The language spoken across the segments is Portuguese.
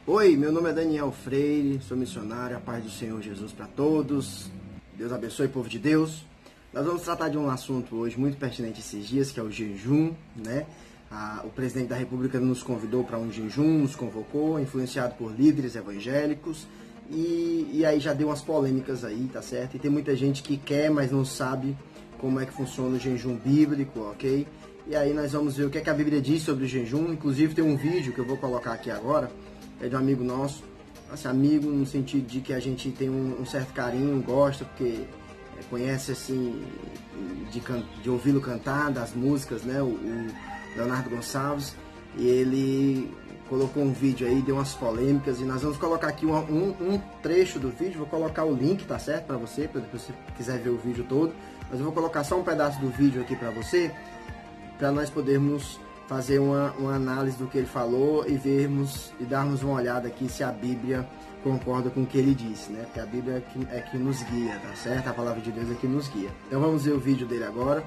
Oi, meu nome é Daniel Freire, sou missionário, a paz do Senhor Jesus para todos. Deus abençoe, povo de Deus. Nós vamos tratar de um assunto hoje muito pertinente esses dias, que é o jejum, né? O presidente da República nos convidou para um jejum, nos convocou, influenciado por líderes evangélicos, e aí já deu umas polêmicas aí, tá certo? E tem muita gente que quer, mas não sabe como é que funciona o jejum bíblico, ok? E aí nós vamos ver o que é que a Bíblia diz sobre o jejum. Inclusive tem um vídeo que eu vou colocar aqui agora, é de um amigo nosso, assim, amigo no sentido de que a gente tem um certo carinho, gosta, porque conhece assim, de ouvi-lo cantar, das músicas, né, o Leonardo Gonçalves, e ele colocou um vídeo aí, deu umas polêmicas, e nós vamos colocar aqui um trecho do vídeo, vou colocar o link, tá certo, para você, se você quiser ver o vídeo todo, mas eu vou colocar só um pedaço do vídeo aqui para você, para nós podermos fazer uma análise do que ele falou e darmos uma olhada aqui se a Bíblia concorda com o que ele disse, né? Porque a Bíblia é que nos guia, tá certo? A palavra de Deus é que nos guia. Então vamos ver o vídeo dele agora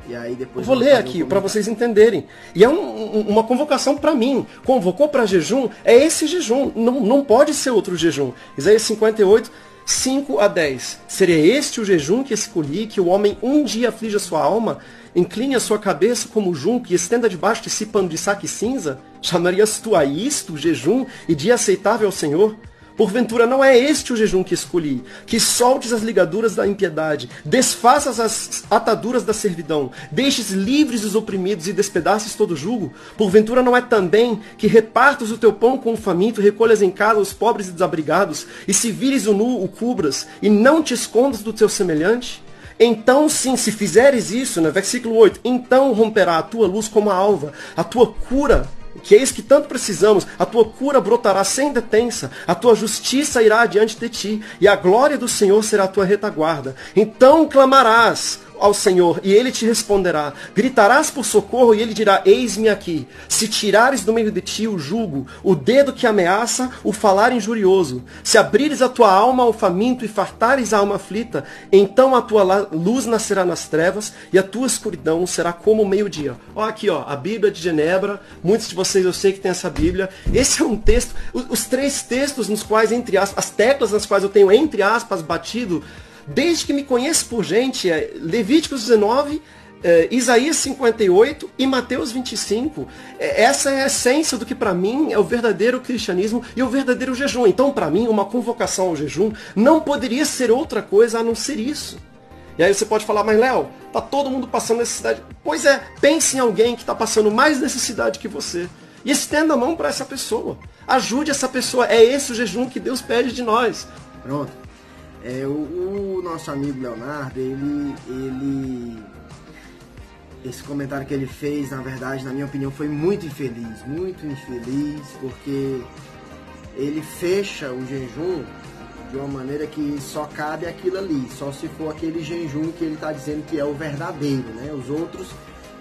e aí depois... Eu vou ler aqui para vocês entenderem. E é uma convocação para mim. Convocou para jejum, é esse jejum. Não pode ser outro jejum. Isaías 58, 5 a 10. Seria este o jejum que escolhi, que o homem um dia aflige a sua alma? Incline a sua cabeça como junco e estenda debaixo de si pano de saco e cinza? Chamarias tu a isto jejum e dia aceitável ao Senhor? Porventura não é este o jejum que escolhi, que soltes as ligaduras da impiedade, desfaças as ataduras da servidão, deixes livres os oprimidos e despedaces todo jugo? Porventura não é também que repartas o teu pão com o faminto, recolhas em casa os pobres e desabrigados, e se vires o nu, o cubras, e não te escondas do teu semelhante? Então sim, se fizeres isso, né, versículo 8, então romperá a tua luz como a alva, a tua cura, que é isso que tanto precisamos, a tua cura brotará sem detença, a tua justiça irá adiante de ti, e a glória do Senhor será a tua retaguarda. Então clamarás ao Senhor, e Ele te responderá. Gritarás por socorro, e Ele dirá, eis-me aqui. Se tirares do meio de ti o jugo, o dedo que ameaça, o falar injurioso, se abrires a tua alma ao faminto e fartares a alma aflita, então a tua luz nascerá nas trevas, e a tua escuridão será como o meio-dia. Ó aqui, ó, a Bíblia de Genebra. Muitos de vocês eu sei que tem essa Bíblia. Esse é um texto, os três textos nos quais, entre aspas, as teclas nas quais eu tenho, entre aspas, batido, desde que me conheço por gente, Levíticos 19, Isaías 58 e Mateus 25. Essa é a essência do que para mim é o verdadeiro cristianismo e o verdadeiro jejum. Então, para mim, uma convocação ao jejum não poderia ser outra coisa a não ser isso. E aí você pode falar, mas Léo, tá todo mundo passando necessidade. Pois é, pense em alguém que está passando mais necessidade que você. E estenda a mão para essa pessoa. Ajude essa pessoa. É esse o jejum que Deus pede de nós. Pronto. O nosso amigo Leonardo, esse comentário que ele fez, na verdade, na minha opinião, foi muito infeliz, porque ele fecha o jejum de uma maneira que só cabe aquilo ali, só se for aquele jejum que ele está dizendo que é o verdadeiro, né? Os outros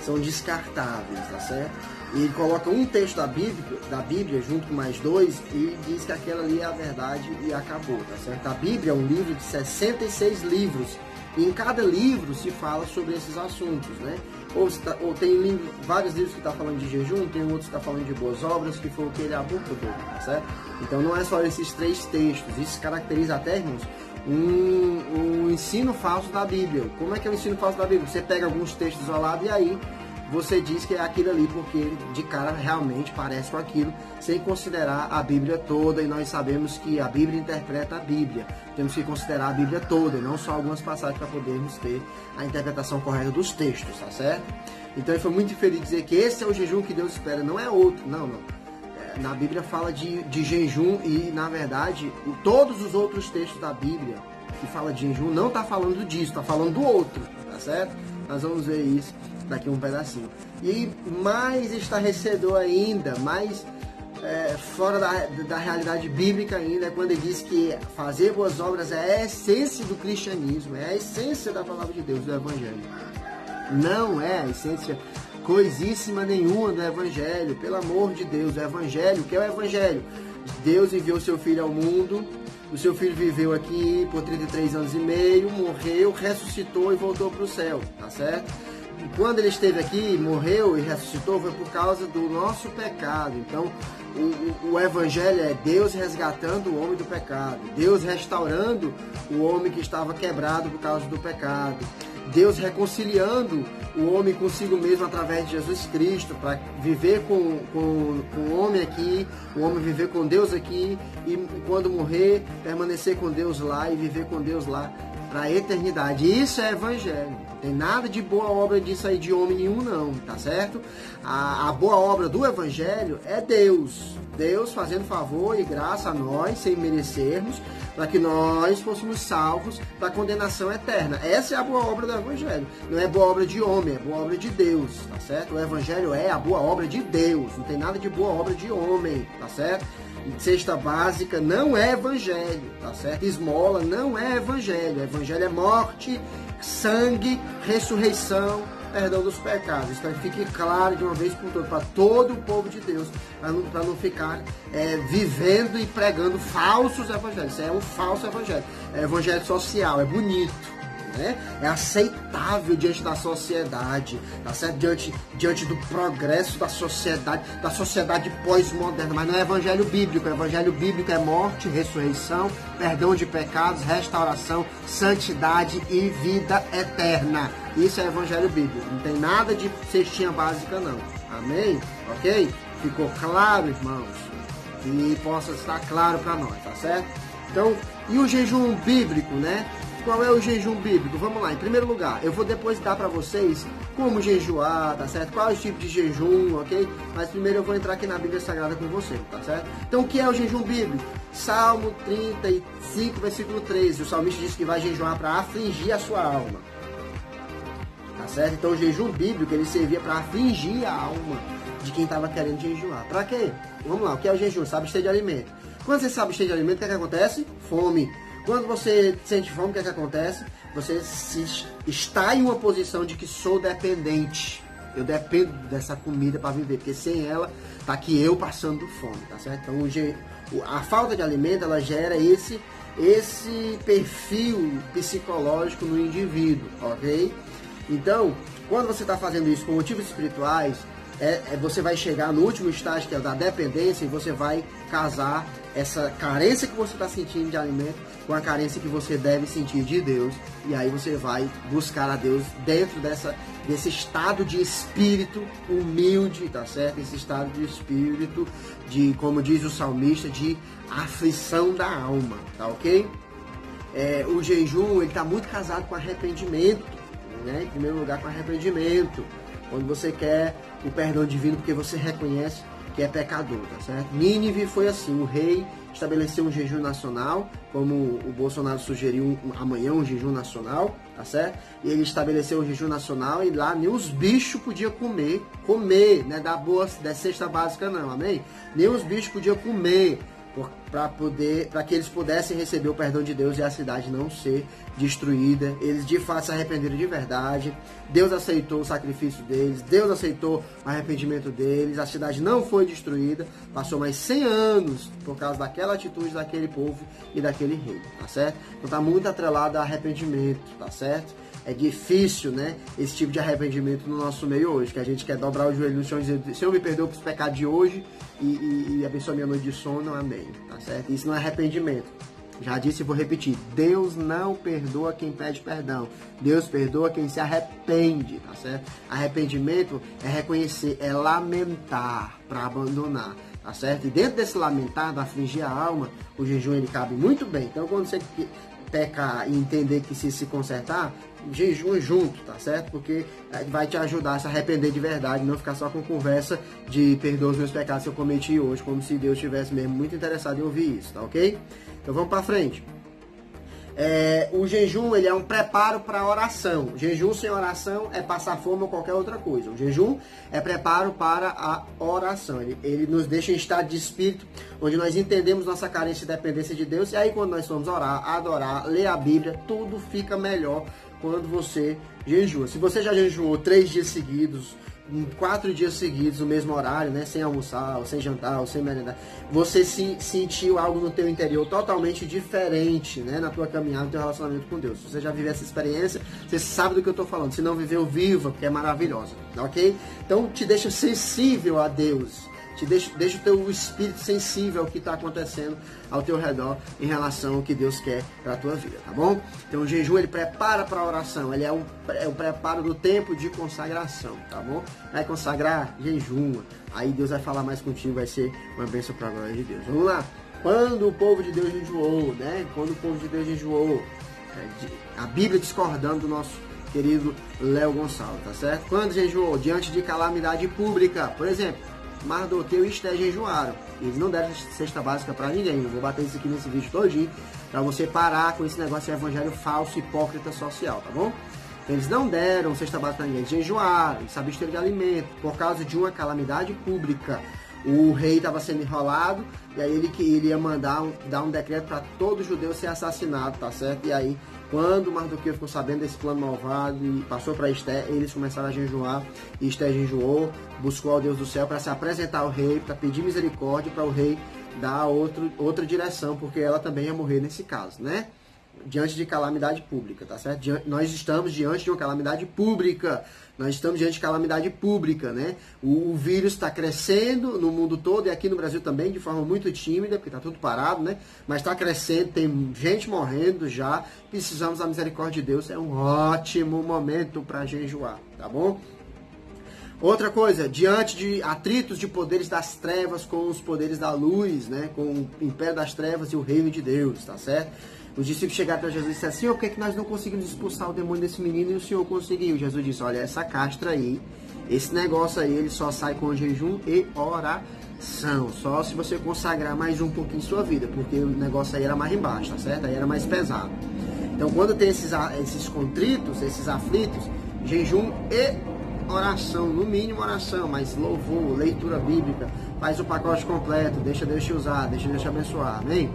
são descartáveis, tá certo? E ele coloca um texto da Bíblia junto com mais dois e diz que aquela ali é a verdade e acabou, tá certo? A Bíblia é um livro de 66 livros e em cada livro se fala sobre esses assuntos, né? Ou tem vários livros que estão falando de jejum, tem outros que estão falando de boas obras, que foi o que ele abordou, tá certo? Então não é só esses três textos, isso caracteriza até, irmãos, um ensino falso da Bíblia. Como é que é o ensino falso da Bíblia? Você pega alguns textos isolados e aí você diz que é aquilo ali, porque de cara realmente parece com aquilo, sem considerar a Bíblia toda, e nós sabemos que a Bíblia interpreta a Bíblia. Temos que considerar a Bíblia toda, e não só algumas passagens para podermos ter a interpretação correta dos textos, tá certo? Então ele foi muito infeliz dizer que esse é o jejum que Deus espera, não é outro, não. Na Bíblia fala de jejum e, na verdade, todos os outros textos da Bíblia que fala de jejum não está falando disso, está falando do outro, tá certo? Nós vamos ver isso daqui um pedacinho. E mais estarrecedor ainda, mais fora da realidade bíblica ainda, é quando ele diz que fazer boas obras é a essência do cristianismo, é a essência da palavra de Deus, do Evangelho. Não é a essência coisíssima nenhuma do Evangelho, pelo amor de Deus. O Evangelho, o que é o Evangelho? Deus enviou seu Filho ao mundo, o seu Filho viveu aqui por 33 anos e meio, morreu, ressuscitou e voltou para o céu, tá certo? quando ele esteve aqui, morreu e ressuscitou, foi por causa do nosso pecado. Então, o Evangelho é Deus resgatando o homem do pecado, Deus restaurando o homem que estava quebrado por causa do pecado, Deus reconciliando o homem consigo mesmo através de Jesus Cristo, para viver com o homem aqui, o homem viver com Deus aqui, e quando morrer, permanecer com Deus lá e viver com Deus lá para a eternidade. Isso é Evangelho. Não tem nada de boa obra disso aí de homem nenhum, não, tá certo? A boa obra do Evangelho é Deus. Deus fazendo favor e graça a nós, sem merecermos, para que nós fôssemos salvos da condenação eterna. Essa é a boa obra do Evangelho. Não é boa obra de homem, é boa obra de Deus, tá certo? O Evangelho é a boa obra de Deus. Não tem nada de boa obra de homem, tá certo? Cesta básica não é Evangelho, tá certo? Esmola não é Evangelho. Evangelho é morte, sangue, ressurreição, perdão dos pecados. Então fique claro de uma vez por todas para todo o povo de Deus, para não ficar vivendo e pregando falsos evangelhos. Isso é um falso evangelho. É evangelho social, é bonito, né? É aceitável diante da sociedade, tá certo? Diante do progresso da sociedade pós-moderna, mas não é evangelho bíblico. O evangelho bíblico é morte, ressurreição, perdão de pecados, restauração, santidade e vida eterna. Isso é evangelho bíblico. Não tem nada de cestinha básica, não. Amém? Ok? Ficou claro, irmãos? Que possa estar claro para nós, tá certo? Então, e o jejum bíblico, né? Qual é o jejum bíblico? Vamos lá, em primeiro lugar, eu vou depois dar para vocês como jejuar, tá certo? Qual é o tipo de jejum, ok? Mas primeiro eu vou entrar aqui na Bíblia Sagrada com você, tá certo? Então, o que é o jejum bíblico? Salmo 35, versículo 13. O salmista diz que vai jejuar para afligir a sua alma, tá certo? Então, o jejum bíblico, ele servia para afligir a alma de quem estava querendo jejuar. Para quê? Vamos lá, o que é o jejum? Se abster de alimento. Quando você se abster de alimento, o que acontece? Fome. Quando você sente fome, o que acontece? Você está em uma posição de que sou dependente. Eu dependo dessa comida para viver, porque sem ela, tá aqui eu passando fome, tá certo? Então, a falta de alimento, ela gera esse perfil psicológico no indivíduo, ok? Então, quando você está fazendo isso por motivos espirituais, você vai chegar no último estágio, que é o da dependência, e você vai casar essa carência que você está sentindo de alimento com a carência que você deve sentir de Deus, e aí você vai buscar a Deus dentro desse estado de espírito humilde, tá certo? Esse estado de espírito, como diz o salmista, de aflição da alma, tá ok? O jejum, ele está muito casado com arrependimento, né? Em primeiro lugar, com arrependimento, quando você quer o perdão divino porque você reconhece que é pecador, tá certo? Nínive foi assim, o rei estabeleceu um jejum nacional, como o Bolsonaro sugeriu amanhã um jejum nacional, tá certo? E ele estabeleceu um jejum nacional e lá nem os bichos podiam comer, né? Da cesta básica não, amém? Nem os bichos podiam comer, para que eles pudessem receber o perdão de Deus e a cidade não ser destruída. Eles de fato se arrependeram de verdade. Deus aceitou o sacrifício deles, Deus aceitou o arrependimento deles, a cidade não foi destruída. Passou mais 100 anos por causa daquela atitude daquele povo e daquele rei, tá certo? Então está muito atrelado a arrependimento, tá certo? É difícil, né, esse tipo de arrependimento no nosso meio hoje, que a gente quer dobrar o joelho no chão e dizer: Senhor, me perdoa pelos pecados de hoje e abençoa minha noite de sono, amém, tá certo? Isso não é arrependimento. Já disse e vou repetir: Deus não perdoa quem pede perdão, Deus perdoa quem se arrepende, tá certo? Arrependimento é reconhecer, é lamentar para abandonar, tá certo? E dentro desse lamentar, da afligir a alma, o jejum ele cabe muito bem. Então, quando você pecar e entender que se consertar, jejum junto, tá certo? Porque vai te ajudar a se arrepender de verdade, não ficar só com conversa de perdoa os meus pecados que eu cometi hoje, como se Deus estivesse mesmo muito interessado em ouvir isso, tá ok? Então vamos para frente. O jejum, ele é um preparo para a oração. Jejum sem oração é passar fome ou qualquer outra coisa. O jejum é preparo para a oração. Ele nos deixa em estado de espírito, onde nós entendemos nossa carência e dependência de Deus. E aí quando nós vamos orar, adorar, ler a Bíblia, tudo fica melhor quando você jejua. Se você já jejuou 3 dias seguidos, em 4 dias seguidos, no mesmo horário, né, sem almoçar, ou sem jantar, ou sem merendar, você sentiu algo no teu interior totalmente diferente, né, na tua caminhada, no teu relacionamento com Deus. Se você já viveu essa experiência, você sabe do que eu estou falando. Se não viveu, viva, porque é maravilhosa, ok? Então, te deixa sensível a Deus. Deixa o teu espírito sensível ao que está acontecendo ao teu redor em relação ao que Deus quer para a tua vida, tá bom? Então o jejum, ele prepara para a oração, ele é o preparo do tempo de consagração, tá bom? Vai consagrar, jejuma, aí Deus vai falar mais contigo, vai ser uma bênção para a glória de Deus. Vamos lá, quando o povo de Deus jejuou, né? Quando o povo de Deus jejuou, a Bíblia discordando do nosso querido Léo Gonçalves, tá certo? Quando jejuou, diante de calamidade pública, por exemplo, Mardoqueu e Esté jejuaram. Eles não deram cesta básica para ninguém. Eu vou bater isso aqui nesse vídeo todinho para você parar com esse negócio de evangelho falso, hipócrita social, tá bom? Então, eles não deram cesta básica para ninguém. Eles jejuaram, eles se absteram de alimento por causa de uma calamidade pública. O rei estava sendo enrolado e aí ele ia dar um decreto para todo judeu ser assassinado, tá certo? E aí, quando Mardoqueu ficou sabendo desse plano malvado e passou para Esté, eles começaram a jejuar. E Esté jejuou, buscou ao Deus do céu para se apresentar ao rei, para pedir misericórdia, para o rei dar outra direção, porque ela também ia morrer nesse caso, né? Diante de calamidade pública, tá certo? Nós estamos diante de uma calamidade pública. Nós estamos diante de calamidade pública, né? O vírus está crescendo no mundo todo e aqui no Brasil também, de forma muito tímida, porque está tudo parado, né? Mas está crescendo, tem gente morrendo já. Precisamos da misericórdia de Deus. É um ótimo momento para jejuar, tá bom? Outra coisa, diante de atritos de poderes das trevas com os poderes da luz, né? Com o império das trevas e o reino de Deus, tá certo? Os discípulos chegaram para Jesus e disseram: Senhor, por que, que nós não conseguimos expulsar o demônio desse menino e o Senhor conseguiu? Jesus disse: olha, essa castra aí, esse negócio aí, ele só sai com jejum e oração. Só se você consagrar mais um pouquinho sua vida, porque o negócio aí era mais embaixo, tá certo? Aí era mais pesado. Então, quando tem esses contritos, esses aflitos, jejum e oração, no mínimo oração, mas louvor, leitura bíblica, faz o pacote completo, deixa Deus te usar, deixa Deus te abençoar, amém?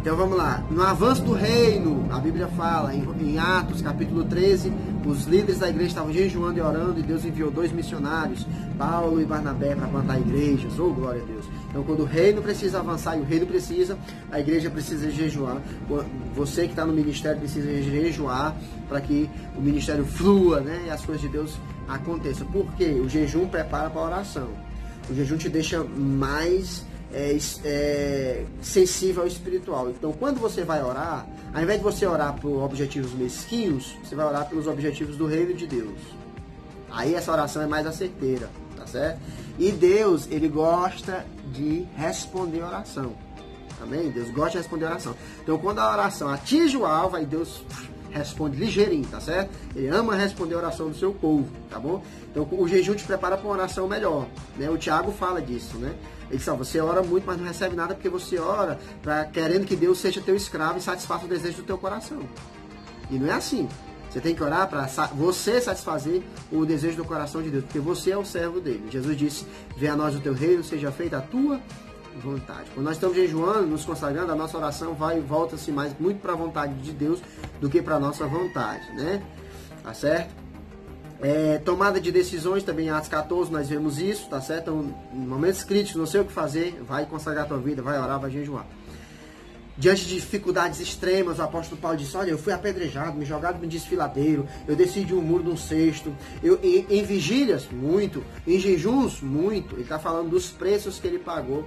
Então vamos lá, no avanço do reino, a Bíblia fala, em Atos capítulo 13, os líderes da igreja estavam jejuando e orando e Deus enviou 2 missionários, Paulo e Barnabé, para plantar igrejas, oh glória a Deus. Então quando o reino precisa avançar e o reino precisa, a igreja precisa jejuar, você que está no ministério precisa jejuar para que o ministério flua, né, e as coisas de Deus aconteçam. Por quê? O jejum prepara para a oração, o jejum te deixa mais sensível ao espiritual. Então, quando você vai orar, ao invés de você orar por objetivos mesquinhos, você vai orar pelos objetivos do reino de Deus. Aí essa oração é mais asserteira, tá certo? E Deus, ele gosta de responder oração. Amém? Deus gosta de responder oração. Então, quando a oração atinge o alvo, aí Deus responde ligeirinho, tá certo? Ele ama responder a oração do seu povo, tá bom? Então, o jejum te prepara para uma oração melhor, né? O Tiago fala disso, né? Ele diz: você ora muito, mas não recebe nada porque você ora querendo que Deus seja teu escravo e satisfaça o desejo do teu coração. E não é assim. Você tem que orar para você satisfazer o desejo do coração de Deus, porque você é o servo dele. Jesus disse: venha a nós o teu reino, seja feita a tua vontade. Quando nós estamos jejuando, nos consagrando, a nossa oração vai e volta-se mais muito para a vontade de Deus do que para a nossa vontade, né? Tá certo? Tomada de decisões, também em Atos 14 nós vemos isso, tá certo? Então, em momentos críticos, não sei o que fazer, vai consagrar a tua vida, vai orar, vai jejuar. Diante de dificuldades extremas, o apóstolo Paulo disse: olha, eu fui apedrejado, me jogaram no desfiladeiro, eu desci de um muro de um cesto, em vigílias, muito, em jejuns, muito. Ele está falando dos preços que ele pagou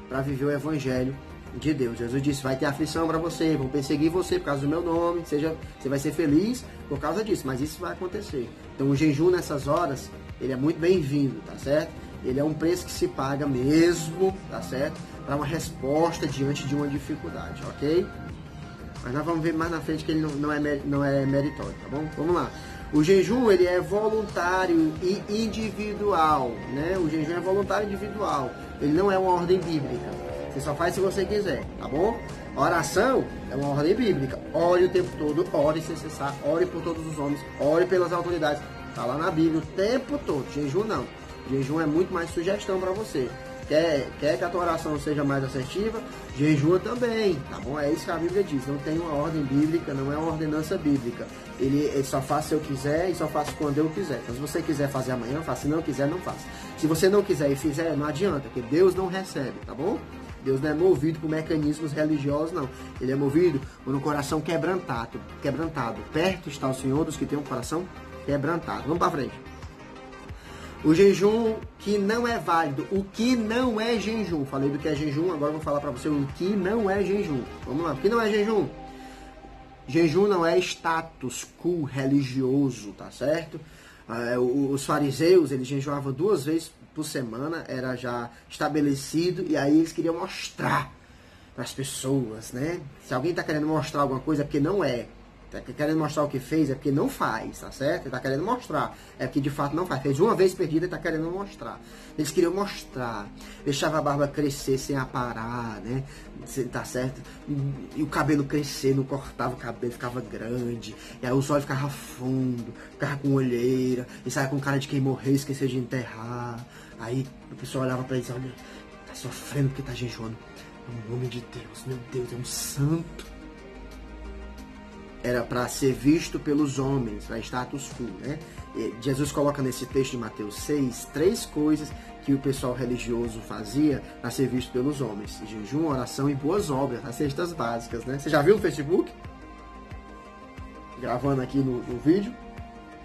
para viver o evangelho de Deus. Jesus disse: vai ter aflição para você, vão perseguir você por causa do meu nome, você vai ser feliz por causa disso, mas isso vai acontecer. Então o jejum nessas horas, ele é muito bem-vindo, tá certo? Ele é um preço que se paga mesmo, tá certo? Para uma resposta diante de uma dificuldade, ok? Mas nós vamos ver mais na frente que ele não é meritório, tá bom? Vamos lá. O jejum, ele é voluntário e individual, né? O jejum é voluntário e individual. Ele não é uma ordem bíblica. Você só faz se você quiser, tá bom? A oração é uma ordem bíblica. Ore o tempo todo, ore sem cessar, ore por todos os homens, ore pelas autoridades. Tá lá na Bíblia o tempo todo. Jejum não. Jejum é muito mais sugestão para você. Quer que a tua oração seja mais assertiva? Jejua também, tá bom? É isso que a Bíblia diz. Não tem uma ordem bíblica, não é uma ordenança bíblica. Ele só faz se eu quiser e só faço quando eu quiser. Então, se você quiser fazer amanhã, faça. Se não quiser, não faça. Se você não quiser e fizer, não adianta, porque Deus não recebe, tá bom? Deus não é movido por mecanismos religiosos, não. Ele é movido por um coração quebrantado. Perto está o Senhor dos que tem um coração quebrantado. Vamos para frente. O jejum que não é válido. O que não é jejum. Falei do que é jejum, agora vou falar para você o que não é jejum. Vamos lá. O que não é jejum? Jejum não é status quo religioso, tá certo? Os fariseus, eles jejuavam 2 vezes por semana, era já estabelecido, e aí eles queriam mostrar para as pessoas, né? Se alguém está querendo mostrar alguma coisa é porque não é. Tá querendo mostrar o que fez é porque não faz, tá certo? Ele está querendo mostrar, é porque de fato não faz. Fez uma vez perdida e está querendo mostrar. Eles queriam mostrar, deixava a barba crescer sem aparar, né? Tá certo? E o cabelo crescer, não cortava o cabelo, ficava grande. E aí os olhos ficavam fundo, ficava com olheira, e saia com cara de quem morreu e esqueceu de enterrar. Aí o pessoal olhava para eles, olha, tá sofrendo porque tá jejuando. Em nome de Deus, meu Deus, é um santo. Era para ser visto pelos homens, para status quo, né? Jesus coloca nesse texto de Mateus 6, 3 coisas que o pessoal religioso fazia para ser visto pelos homens. Jejum, oração e boas obras, as cestas básicas, né? Você já viu no Facebook? Gravando aqui no vídeo,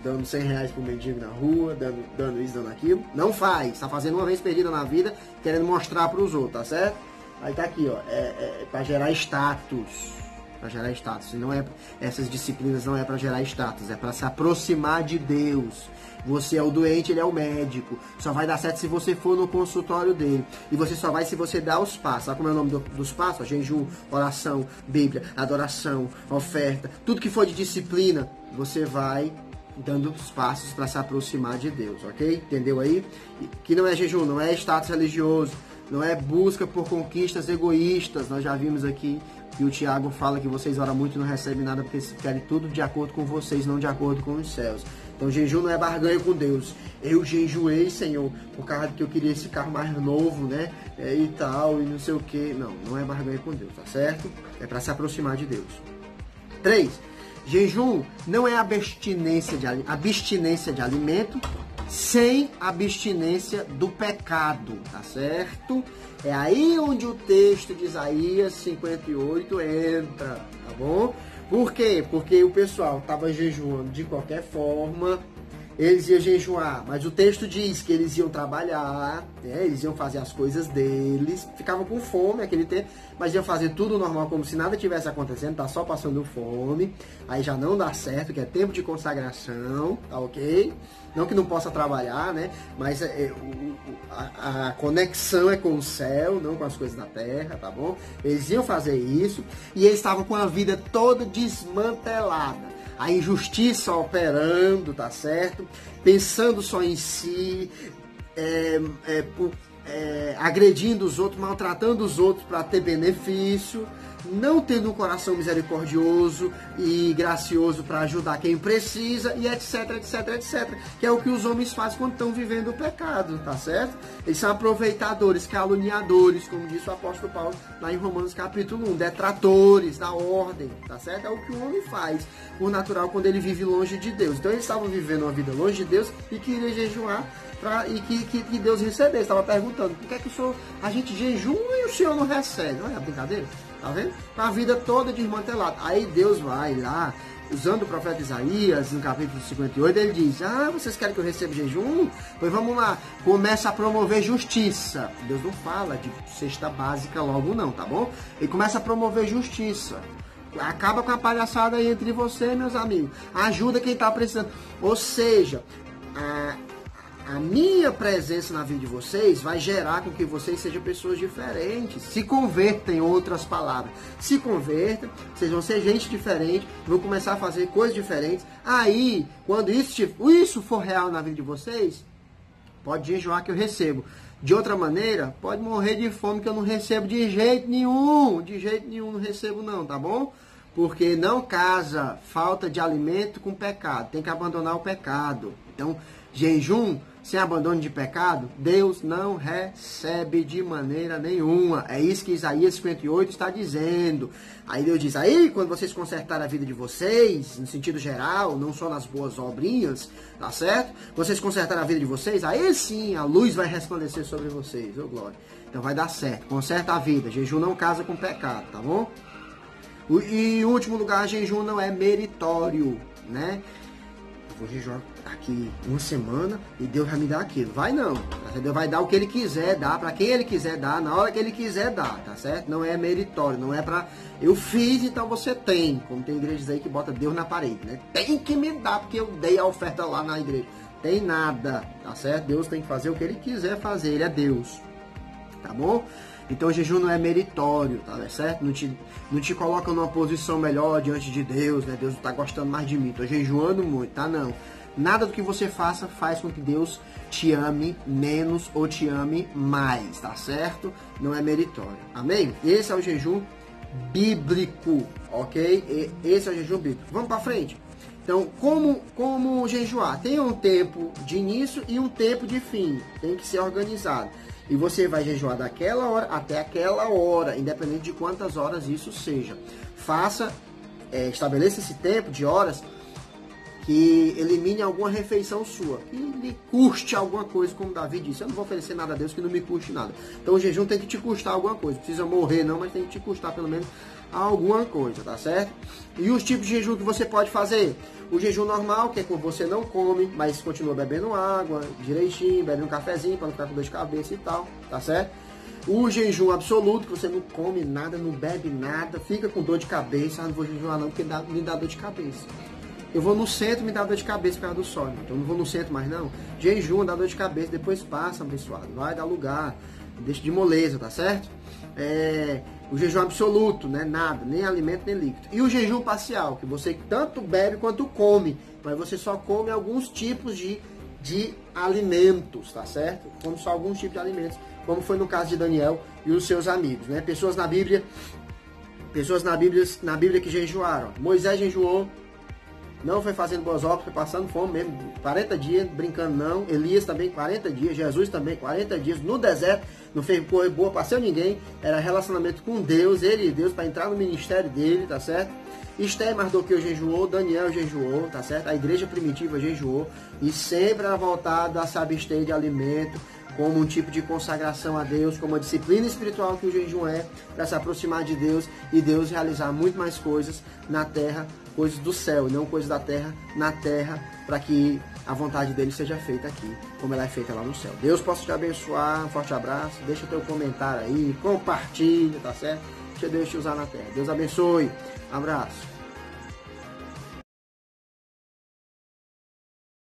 dando 100 reais pro mendigo na rua, dando isso, dando aquilo. Não faz, tá fazendo uma vez perdida na vida, querendo mostrar para os outros, tá certo? Aí tá aqui, ó, é para gerar status. Para gerar status. Não é, essas disciplinas não é para gerar status, é para se aproximar de Deus. Você é o doente, ele é o médico. Só vai dar certo se você for no consultório dele. E você só vai se você dar os passos. Sabe como é o nome dos passos? Jejum, oração, Bíblia, adoração, oferta. Tudo que for de disciplina, você vai dando os passos para se aproximar de Deus, ok? Entendeu aí? Que não é jejum, não é status religioso, não é busca por conquistas egoístas. Nós já vimos aqui que o Tiago fala que vocês oram muito e não recebem nada porque querem tudo de acordo com vocês, não de acordo com os céus. Então jejum não é barganha com Deus. Eu jejuei, Senhor, por causa que eu queria esse carro mais novo, né? E tal, e não sei o que. Não, não é barganha com Deus, tá certo? É para se aproximar de Deus. 3. Jejum não é abstinência de alimento sem abstinência do pecado, tá certo? É aí onde o texto de Isaías 58 entra, tá bom? Por quê? Porque o pessoal estava jejuando de qualquer forma, eles iam jejuar, mas o texto diz que eles iam trabalhar, né? Eles iam fazer as coisas deles, ficavam com fome naquele tempo, mas iam fazer tudo normal, como se nada tivesse acontecendo, tá só passando fome, aí já não dá certo, que é tempo de consagração, tá ok? Não que não possa trabalhar, né? Mas a conexão é com o céu, não com as coisas da terra, tá bom? Eles iam fazer isso, e eles estavam com a vida toda desmantelada. A injustiça operando, tá certo? Pensando só em si, agredindo os outros, maltratando os outros para ter benefício, não tendo um coração misericordioso e gracioso para ajudar quem precisa, e etc, etc, etc. Que é o que os homens fazem quando estão vivendo o pecado, tá certo? Eles são aproveitadores, caluniadores, como disse o apóstolo Paulo lá em Romanos capítulo 1, detratores da ordem, tá certo? É o que o homem faz, por natural, quando ele vive longe de Deus. Então eles estavam vivendo uma vida longe de Deus e queriam jejuar e que Deus recebesse. Estava perguntando, por que é que a gente jejua e o Senhor não recebe? Olha a brincadeira. Tá vendo? Com a vida toda desmantelada. Aí Deus vai lá, usando o profeta Isaías, no capítulo 58, ele diz, vocês querem que eu receba jejum? Pois vamos lá, começa a promover justiça. Deus não fala de cesta básica logo não, tá bom? Ele começa a promover justiça. Acaba com a palhaçada aí entre você, meus amigos. Ajuda quem tá precisando. Ou seja, a minha presença na vida de vocês vai gerar com que vocês sejam pessoas diferentes. Se convertam, em outras palavras. Se convertam, vocês vão ser gente diferente, vão começar a fazer coisas diferentes. Aí, quando isso for real na vida de vocês, pode jejuar que eu recebo. De outra maneira, pode morrer de fome que eu não recebo de jeito nenhum. De jeito nenhum não recebo não, tá bom? Porque não casa falta de alimento com pecado. Tem que abandonar o pecado. Então, jejum sem abandono de pecado, Deus não recebe de maneira nenhuma. É isso que Isaías 58 está dizendo. Aí Deus diz, aí quando vocês consertarem a vida de vocês, no sentido geral, não só nas boas obrinhas, tá certo? Vocês consertarem a vida de vocês, aí sim a luz vai resplandecer sobre vocês, ô glória. Então vai dar certo, conserta a vida. Jejum não casa com pecado, tá bom? E em último lugar, jejum não é meritório, né? Vou jejuar aqui uma semana e Deus vai me dar aquilo. Vai não. Deus vai dar o que Ele quiser dar, para quem Ele quiser dar, na hora que Ele quiser dar, tá certo? Não é meritório, não é para eu fiz, então você tem. Como tem igrejas aí que bota Deus na parede, né? Tem que me dar, porque eu dei a oferta lá na igreja. Tem nada, tá certo? Deus tem que fazer o que Ele quiser fazer, Ele é Deus. Tá bom? Então o jejum não é meritório, tá certo? Não te coloca numa posição melhor diante de Deus, né? Deus não tá gostando mais de mim, tô jejuando muito, tá? Não. Nada do que você faça faz com que Deus te ame menos ou te ame mais, tá certo? Não é meritório, amém? Esse é o jejum bíblico, ok? Esse é o jejum bíblico. Vamos pra frente. Então, como jejuar? Tem um tempo de início e um tempo de fim, tem que ser organizado. E você vai jejuar daquela hora até aquela hora, independente de quantas horas isso seja. Estabeleça esse tempo de horas que elimine alguma refeição sua, que lhe custe alguma coisa, como Davi disse. Eu não vou oferecer nada a Deus que não me custe nada. Então o jejum tem que te custar alguma coisa. Não precisa morrer não, mas tem que te custar pelo menos alguma coisa, tá certo? E os tipos de jejum que você pode fazer? O jejum normal, que é quando você não come, mas continua bebendo água, direitinho, bebe um cafezinho para não ficar com dor de cabeça e tal, tá certo? O jejum absoluto, que você não come nada, não bebe nada, fica com dor de cabeça. Não vou jejuar não, porque me dá dor de cabeça. Eu vou no centro, me dá dor de cabeça por causa do sono. Então não vou no centro mais não. Jejum dá dor de cabeça, depois passa, abençoado. Vai dar lugar, deixa de moleza, tá certo? O jejum absoluto, né? Nada, nem alimento, nem líquido. E o jejum parcial, que você tanto bebe quanto come, mas você só come alguns tipos de alimentos, tá certo? Come só alguns tipos de alimentos, como foi no caso de Daniel e os seus amigos, né? Pessoas na Bíblia que jejuaram. Moisés jejuou, não foi fazendo boas obras, foi passando fome mesmo, 40 dias, brincando não. Elias também 40 dias, Jesus também 40 dias no deserto, não fez coisa boa para ser ninguém, era relacionamento com Deus, ele e Deus, para entrar no ministério dele, tá certo? Esther Mardoqueu jejuou, Daniel jejuou, tá certo? A igreja primitiva jejuou, e sempre era voltado a se abster de alimento, como um tipo de consagração a Deus, como uma disciplina espiritual que o jejum é, para se aproximar de Deus e Deus realizar muito mais coisas na terra, coisas do céu, e não coisas da terra na terra, para que a vontade dele seja feita aqui, como ela é feita lá no céu. Deus possa te abençoar, um forte abraço, deixa teu comentário aí, compartilha, tá certo? Deixa Deus te usar na terra. Deus abençoe, abraço.